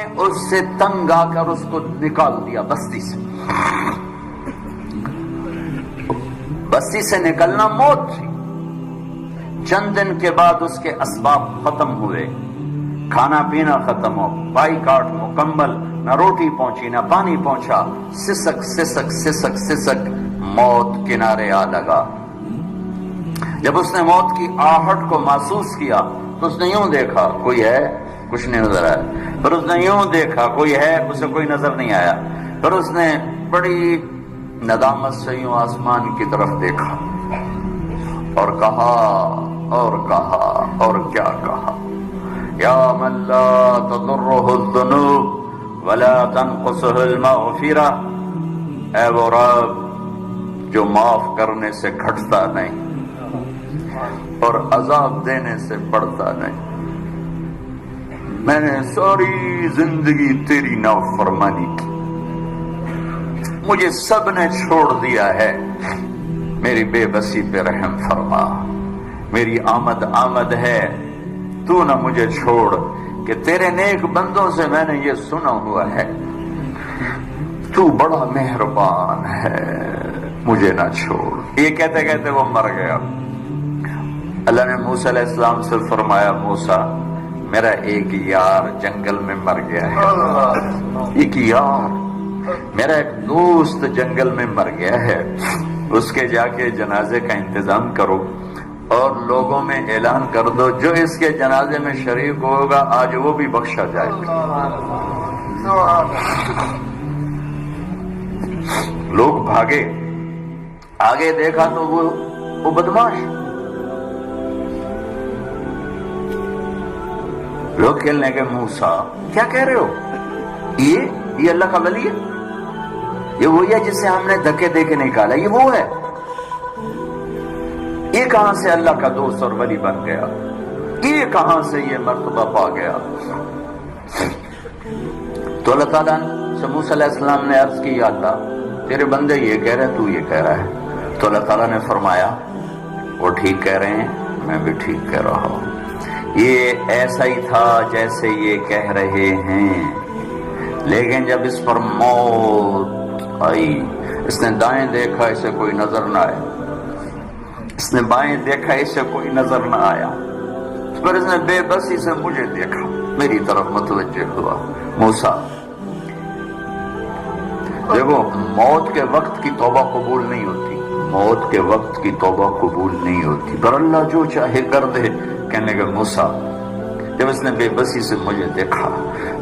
نے اس سے تنگ آ کر اس کو نکال دیا بستی سے. بستی سے نکلنا موت تھی. چند دن کے بعد اس کے اسباب ختم ہوئے, کھانا پینا ختم ہو, بائی کاٹ مکمل, نہ روٹی پہنچی نہ پانی پہنچا, سسک سسک سسک سسک موت کنارے آ لگا. جب اس نے موت کی آہٹ کو محسوس کیا تو اس نے یوں دیکھا کوئی ہے, کچھ نہیں نظر آیا. پھر اس نے یوں دیکھا کوئی ہے, اسے کوئی نظر نہیں آیا. پھر اس نے بڑی ندامت سے یوں آسمان کی طرف دیکھا اور کہا اور کیا کہا, یا من لا تضرہ الذنوب ولا تنقصہ المغفرہ, اے وہ رب جو معاف کرنے سے گھٹتا نہیں اور عذاب دینے سے بڑھتا نہیں. میں نے ساری زندگی تیری نافرمانی کی, مجھے سب نے چھوڑ دیا ہے, میری بے بسی پہ رحم فرما. میری آمد ہے, تو نہ مجھے چھوڑ کہ تیرے نیک بندوں سے میں نے یہ سنا ہوا ہے, تو بڑا مہربان ہے, مجھے نہ چھوڑ. یہ کہتے کہتے وہ مر گیا. اللہ نے موسیٰ علیہ السلام سے فرمایا, موسیٰ میرا ایک یار جنگل میں مر گیا ہے, ایک یار میرا ایک دوست جنگل میں مر گیا ہے, اس کے جا کے جنازے کا انتظام کرو اور لوگوں میں اعلان کر دو جو اس کے جنازے میں شریک ہوگا آج وہ بھی بخشا جائے گا. لوگ بھاگے, آگے دیکھا تو وہ بدماش. لوگ کہنے لگے موسیٰ کیا کہہ رہے ہو, یہ اللہ کا ولی ہے, یہ وہی ہے جسے ہم نے دھکے دے کے نکالا, یہ وہ ہے, یہ کہاں سے اللہ کا دوست اور ولی بن گیا, یہ کہاں سے یہ مرتبہ پا گیا. تو اللہ تعالیٰ سے موسیٰ علیہ السلام نے عرض کی, یا اللہ تیرے بندے یہ کہہ رہے تو یہ کہہ رہا ہے. تو اللہ تعالیٰ نے فرمایا وہ ٹھیک کہہ رہے ہیں, میں بھی ٹھیک کہہ رہا ہوں. یہ ایسا ہی تھا جیسے یہ کہہ رہے ہیں, لیکن جب اس پر موت آئی, اس نے دائیں دیکھا اسے کوئی نظر نہ آیا, اس نے بائیں دیکھا اسے کوئی نظر نہ آیا, پھر اس نے بے بسی سے مجھے دیکھا, میری طرف متوجہ ہوا. موسیٰ دیکھو, موت کے وقت کی توبہ قبول نہیں ہوتی, موت کے وقت کی توبہ قبول نہیں ہوتی, پر اللہ جو چاہے کر دے. کہنے لگے موسیٰ جب اس نے بے بسی سے مجھے دیکھا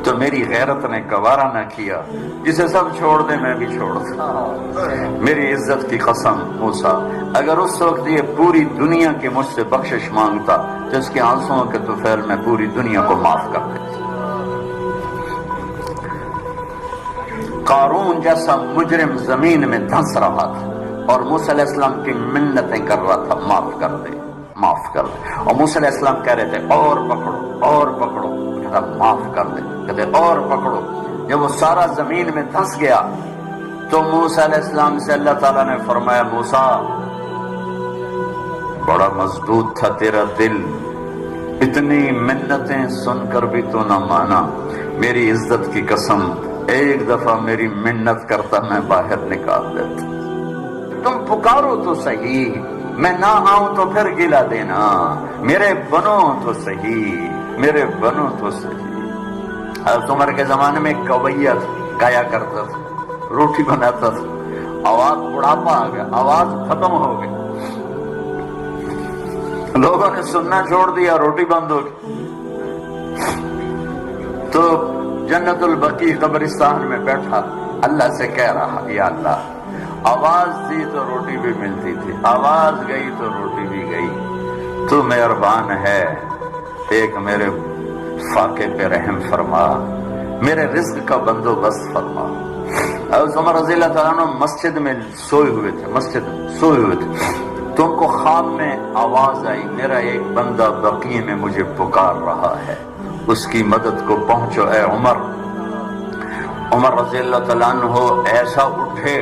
تو میری غیرت نے گوارا نہ کیا, جسے سب چھوڑ دے میں بھی چھوڑ دوں. میری عزت کی قسم موسیٰ, اگر اس وقت یہ پوری دنیا کی مجھ سے بخشش مانگتا تو اس کے آنسوؤں کے طفیل میں پوری دنیا کو معاف کر دیتا. قارون جیسا مجرم زمین میں دھنس رہا تھا اور موسیٰ علیہ السلام کی منتیں کر رہا تھا, معاف کر دے معاف کر دے. اور موسیٰ علیہ السلام کہہ رہے تھے اور پکڑو, کہتا معاف کر دے, کہتے اور پکڑو. جب وہ سارا زمین میں دھنس گیا تو موسیٰ علیہ السلام سے اللہ تعالیٰ نے فرمایا, موسیٰ بڑا مضبوط تھا تیرا دل, اتنی منتیں سن کر بھی تو نہ مانا. میری عزت کی قسم ایک دفعہ میری منت کرتا میں باہر نکال دیتا. تم پکارو تو صحیح, میں نہ آؤں تو پھر گلا دینا, میرے بنو تو صحیح, میرے بنو تو صحیح. حضرت عمر کے زمانے میں کویہ گایا کرتا تھا, روٹی بناتا تھا, آواز بڑھاپا آ گیا, آواز ختم ہو گئی, لوگوں نے سننا چھوڑ دیا, روٹی بند ہو گئی. تو جنت البقیع قبرستان میں بیٹھا اللہ سے کہہ رہا, یا اللہ آواز دی تو روٹی بھی ملتی تھی, آواز گئی تو روٹی بھی گئی, تو مہربان ہے, ایک میرے فاقے پہ رحم فرما, میرے رزق کا بندوبست فرما. حضرت عمر رضی اللہ تعالیٰ عنہ مسجد میں سوئے ہوئے تھے, تو ان کو خواب میں آواز آئی, میرا ایک بندہ بقیع میں مجھے پکار رہا ہے, اس کی مدد کو پہنچو اے عمر. عمر رضی اللہ تعالیٰ عنہ ایسا اٹھے,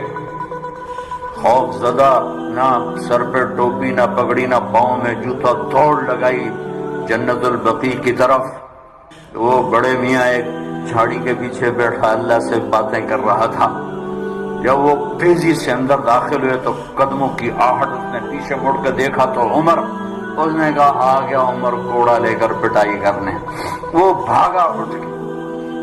خوف زدہ, نہ سر پہ ٹوپی نہ پگڑی نہ پاؤں میں جوتا, دوڑ لگائی جنت البقیع کی طرف. وہ بڑے میاں ایک جھاڑی کے پیچھے بیٹھا اللہ سے باتیں کر رہا تھا. جب وہ تیزی سے اندر داخل ہوئے تو قدموں کی آہٹ، اس نے پیچھے مڑ کے دیکھا تو عمر. اس نے کہا آ گیا عمر گھوڑا لے کر پٹائی کرنے. وہ بھاگا اٹھ گیا.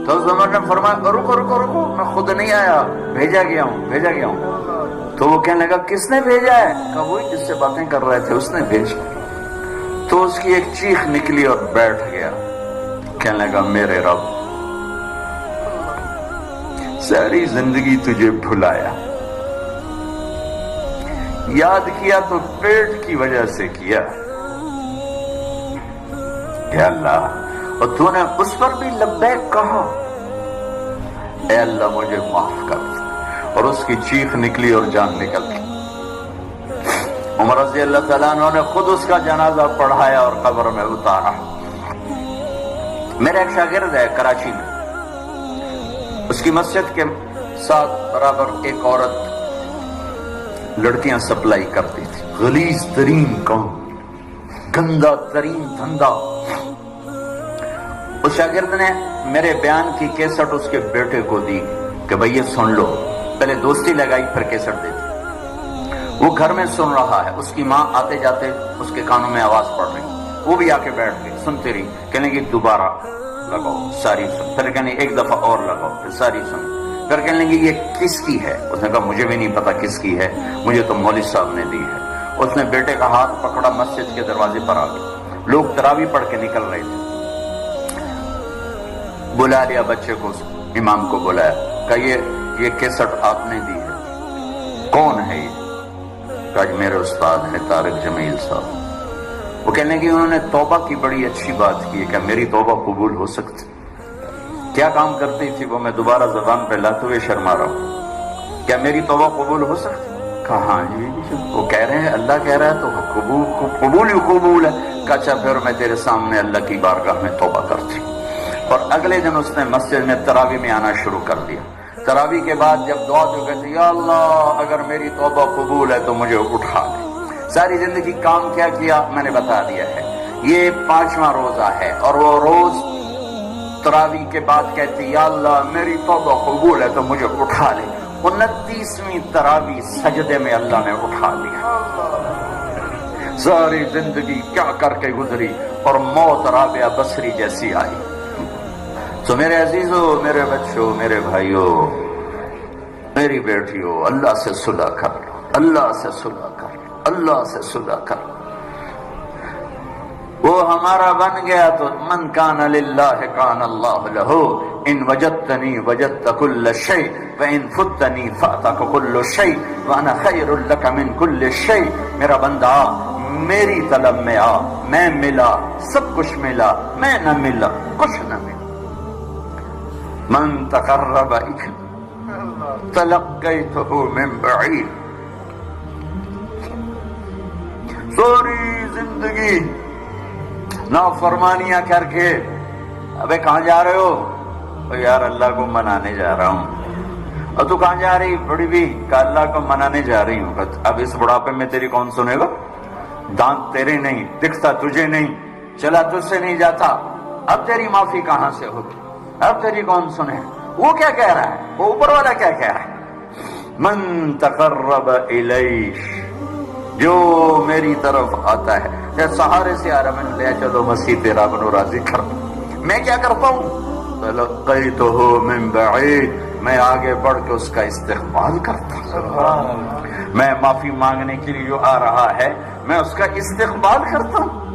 تو اس عمر نے فرمایا رکو رکو رکو، میں خود نہیں آیا، بھیجا گیا ہوں. تو وہ کہنے لگا کس نے بھیجا ہے؟ کہا وہی جس سے باتیں کر رہے تھے اس نے بھیجا. تو اس کی ایک چیخ نکلی اور بیٹھ گیا. کہنے لگا میرے رب، ساری زندگی تجھے بھلایا، یاد کیا تو پیٹ کی وجہ سے کیا. اے اللہ، اور تو نے اس پر بھی لبیک کہا. اے اللہ مجھے معاف کر. اور اس کی چیخ نکلی اور جان نکل گئی. عمر رضی اللہ تعالیٰ عنہ نے خود اس کا جنازہ پڑھایا اور قبر میں اتارا. میرا ایک شاگرد ہے کراچی میں، اس کی مسجد کے ساتھ برابر ایک عورت لڑکیاں سپلائی کرتی تھی. غلیظ ترین کام، گندا ترین دھندا. اس شاگرد نے میرے بیان کی کیسٹ اس کے بیٹے کو دی کہ بھئی یہ سن لو. پہلے دوستی لگائی پھر کیسٹ دی تھی. وہ گھر میں سن رہا ہے، اس کی ماں آتے جاتے اس کے کانوں میں آواز پڑ رہی. وہ بھی آ کے بیٹھ گئی، سنتی رہی. کہنے کی دوبارہ لگاؤ، ساری سن. پھر کہنے ایک دفعہ اور لگاؤ، پھر ساری سن. پھر کہنے لگی یہ کس کی ہے؟ اس نے کہا مجھے بھی نہیں پتا کس کی ہے، مجھے تو مولوی صاحب نے دی ہے. اس نے بیٹے کا ہاتھ پکڑا، مسجد کے دروازے پر آ گئے. لوگ تراویح پڑھ کے نکل رہے تھے. بلا لیا بچے کو، امام کو بلایا، کہا یہ کیسٹ آپ نے دی ہے، کون ہے یہ؟ کہا میرے استاد ہے طارق جمیل صاحب. وہ کہنے کی انہوں نے توبہ کی بڑی اچھی بات کی ہے. کیا میری توبہ قبول ہو سکتی؟ کیا کام کرتی تھی وہ؟ میں دوبارہ زبان پہ لاتے ہوئے شرما رہا ہوں. کیا میری توبہ قبول ہو سکتی؟ کہا ہاں جی. وہ کہہ رہے ہیں اللہ کہہ رہا ہے تو قبول ہی قبول ہے. کہا اچھا پھر میں تیرے سامنے اللہ کی بارگاہ میں توبہ کرتی. اور اگلے دن اس نے مسجد میں تراویح میں آنا شروع کر دیا. تراویح کے بعد جب دعا تو کہتے یا اللہ اگر میری توبہ قبول ہے تو مجھے اٹھا لے. ساری زندگی کام کیا میں نے بتا دیا ہے. یہ 5واں روزہ ہے اور وہ روز تراویح کے بعد کہتی یا اللہ میری توبہ قبول ہے تو مجھے اٹھا لے. 29ویں تراویح سجدے میں اللہ نے اٹھا لیا. ساری زندگی کیا کر کے گزری اور موت رابعہ بصری جیسی آئی. تو میرے عزیزو، میرے بچوں، میرے بھائیوں، میری بیٹیوں، اللہ سے صلح کر لو، اللہ سے صلح کر لو، اللہ سے صلح کر لو. وہ ہمارا بن گیا تو من کان للہ کان اللہ لہ. ان وجدتنی وجدت کل شیء وان فتنی فاتک کل شیء وانا خیر لک من کل شیء. میرا بندہ میری طلب میں آ، میں ملا، سب کچھ ملا. میں نہ ملا، کچھ نہ ملا. من تقرب تلقیتہ من بعید. ساری زندگی نافرمانیاں کر کے ابے کہاں جا رہے ہو؟ یار اللہ کو منانے جا رہا ہوں. اور تو کہاں جا رہی؟ بڑی بھی کہ اللہ کو منانے جا رہی ہوں. اب اس بڑھاپے میں تیری کون سنے گا؟ دانت تیرے نہیں، دکھتا تجھے نہیں، چلا تجھ سے نہیں جاتا. اب تیری معافی کہاں سے ہوگی؟ اب تیری کون سنے؟ وہ کیا کہہ رہا ہے؟ وہ اوپر والا کیا کہہ رہا ہے؟ من تقرب الیہ، جو میری طرف آتا ہے. جب سہارے سے آ رہا میں لے چلو مسیح تیرا بنو راضی کر. میں کیا کرتا ہوں؟ تلقیتہ من بعید، میں آگے بڑھ کے اس کا استقبال کرتا ہوں. میں معافی مانگنے کے لیے جو آ رہا ہے میں اس کا استقبال کرتا ہوں.